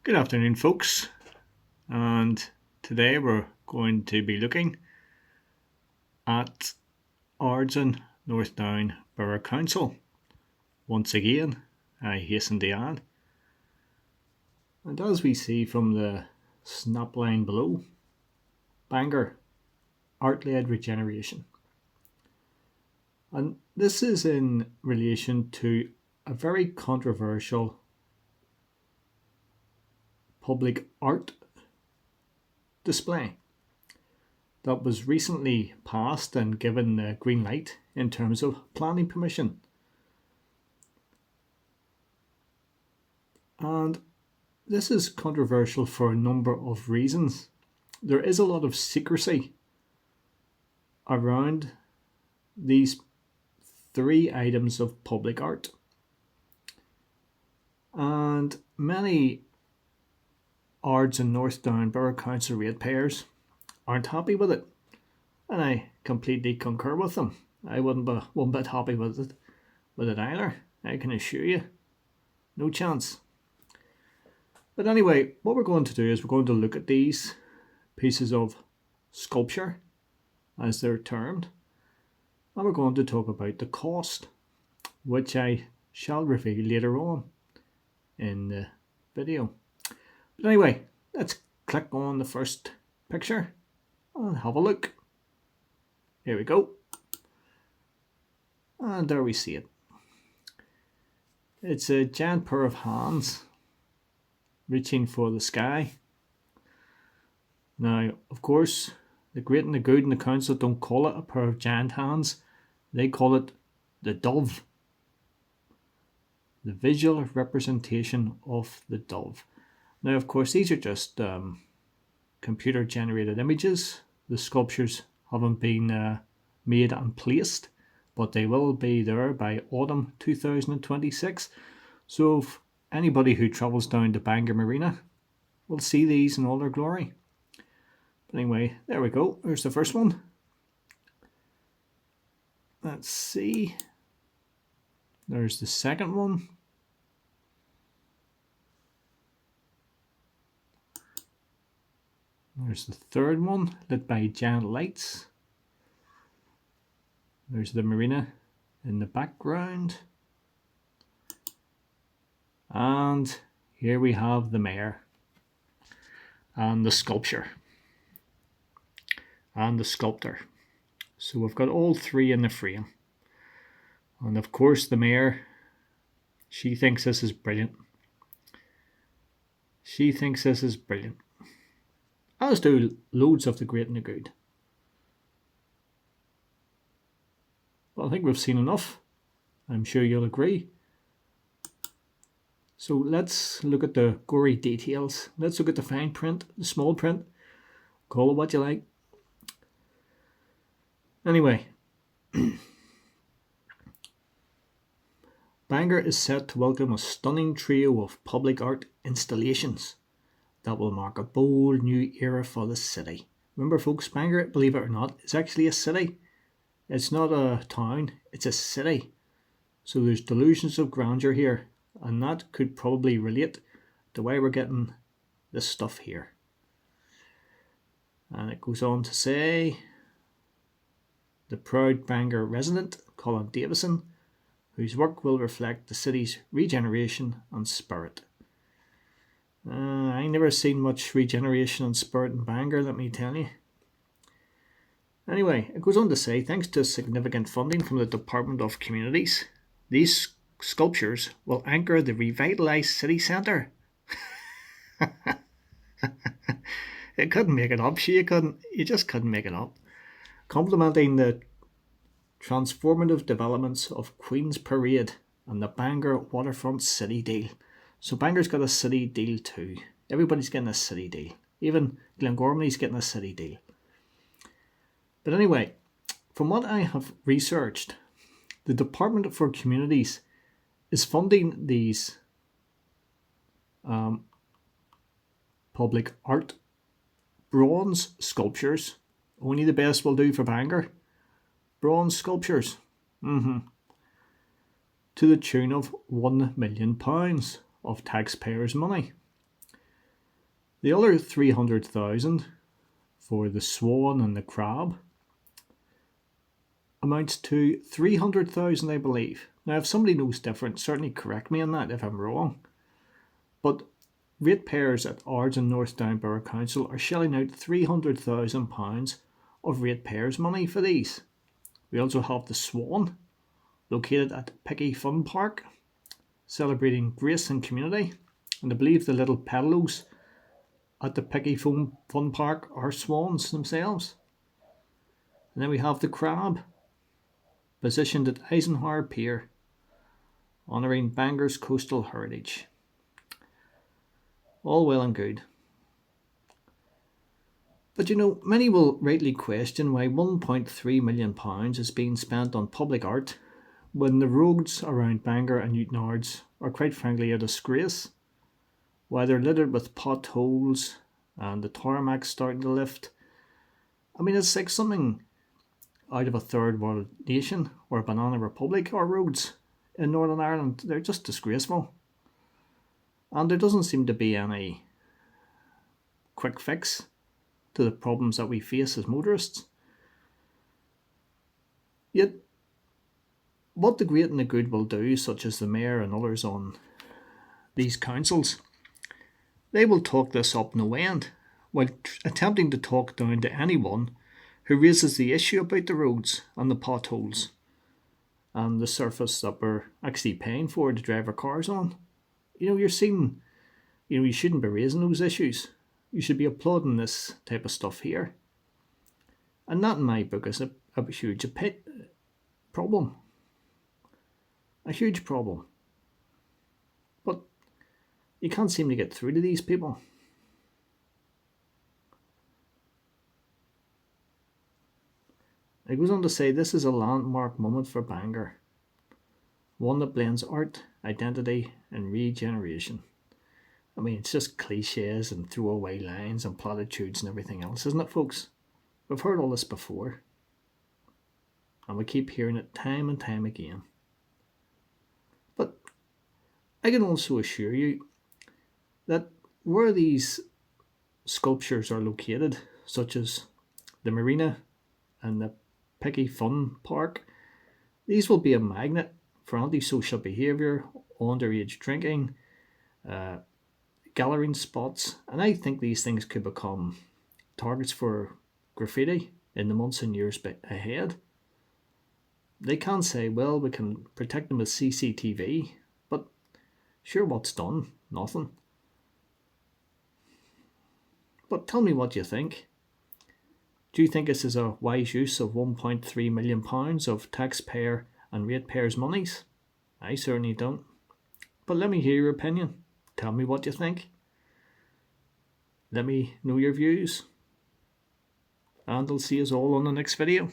Good afternoon, folks, and today we're going to be looking at Ards North Down Borough Council. Once again, I hasten to add, and as we see from the snapline below, Bangor, art-led regeneration. And this is in relation to a very controversial public art display that was recently passed and given the green light in terms of planning permission. And this is controversial for a number of reasons. There is a lot of secrecy around these three items of public art, and many Ards North Down Borough Council ratepayers aren't happy with it, and I completely concur with them. I wouldn't be one bit happy with it either, I can assure you. No chance. But anyway, what we're going to do is we're going to look at these pieces of sculpture, as they're termed, and we're going to talk about the cost, which I shall reveal later on in the video. But anyway, let's click on the first picture and have a look. Here we go. And there we see it. It's a giant pair of hands reaching for the sky. Now, of course, the great and the good and the council don't call it a pair of giant hands. They call it the dove. The visual representation of the dove. Now, of course, these are just computer generated images. The sculptures haven't been made and placed, but they will be there by autumn 2026. So if anybody who travels down to Bangor Marina will see these in all their glory. But anyway, there we go. There's the first one. Let's see. There's the second one. There's the third one, lit by giant lights. There's the marina in the background. And here we have the mayor. And the sculpture. And the sculptor. So we've got all three in the frame. And of course the mayor, she thinks this is brilliant. She thinks this is brilliant. As do loads of the great and the good. Well, I think we've seen enough. I'm sure you'll agree. So let's look at the gory details. Let's look at the fine print, the small print. Call it what you like. Anyway, Bangor is set to welcome a stunning trio of public art installations that will mark a bold new era for the city. Remember, folks, Bangor, believe it or not, is actually a city. It's not a town, it's a city. So there's delusions of grandeur here, and that could probably relate to why we're getting this stuff here. And it goes on to say, the proud Bangor resident, Colin Davison, whose work will reflect the city's regeneration and spirit. I never seen much regeneration and spirit in Bangor, let me tell you. Anyway, it goes on to say, thanks to significant funding from the Department of Communities, these sculptures will anchor the revitalised city centre. You couldn't make it up, you just couldn't make it up. Complementing the transformative developments of Queen's Parade and the Bangor Waterfront City Deal. So Bangor's got a city deal too. Everybody's getting a city deal. Even Glengormley's getting a city deal. But anyway, from what I have researched, the Department for Communities is funding these public art bronze sculptures. Only the best will do for Bangor. Bronze sculptures. To the tune of £1 million of taxpayers' money. The other 300,000 for the swan and the crab amounts to 300,000, I believe. Now, if somebody knows different, certainly correct me on that if I'm wrong. But ratepayers at Ards North Down Borough Council are shelling out £300,000 of ratepayers money for these. We also have the Swan, located at Picky Fun Park, celebrating grace and community. And I believe the little pedalos at the Picky Fun Park are swans themselves. And then we have the Crab, positioned at Eisenhower Pier, honouring Bangor's coastal heritage. All well and good. But many will rightly question why £1.3 million is being spent on public art when the roads around Bangor and Newton Ards are quite frankly a disgrace. Why they're littered with potholes and the tarmac starting to lift. I mean, it's like something out of a third world nation or a banana republic. Our roads in Northern Ireland, they're just disgraceful. And there doesn't seem to be any quick fix to the problems that we face as motorists. Yet, what the great and the good will do, such as the Mayor and others on these councils, they will talk this up no end, while attempting to talk down to anyone who raises the issue about the roads and the potholes and the surface that we're actually paying for to drive our cars on. You're seeing, you shouldn't be raising those issues. You should be applauding this type of stuff here. And that in my book is a huge problem. A huge problem. But you can't seem to get through to these people. It goes on to say this is a landmark moment for Bangor, one that blends art, identity and regeneration. I mean, it's just cliches and throwaway lines and platitudes and everything else, isn't it, folks? We've heard all this before, and we keep hearing it time and time again. But I can also assure you that where these sculptures are located, such as the marina and the Picky Fun Park, these will be a magnet for antisocial behaviour, underage drinking, gathering spots, and I think these things could become targets for graffiti in the months and years ahead. They can say, well, we can protect them with CCTV, but sure, what's done? Nothing. But tell me what you think. Do you think this is a wise use of £1.3 million of taxpayer and ratepayers' monies? I certainly don't. But let me hear your opinion. Tell me what you think. Let me know your views. And I'll see us all on the next video.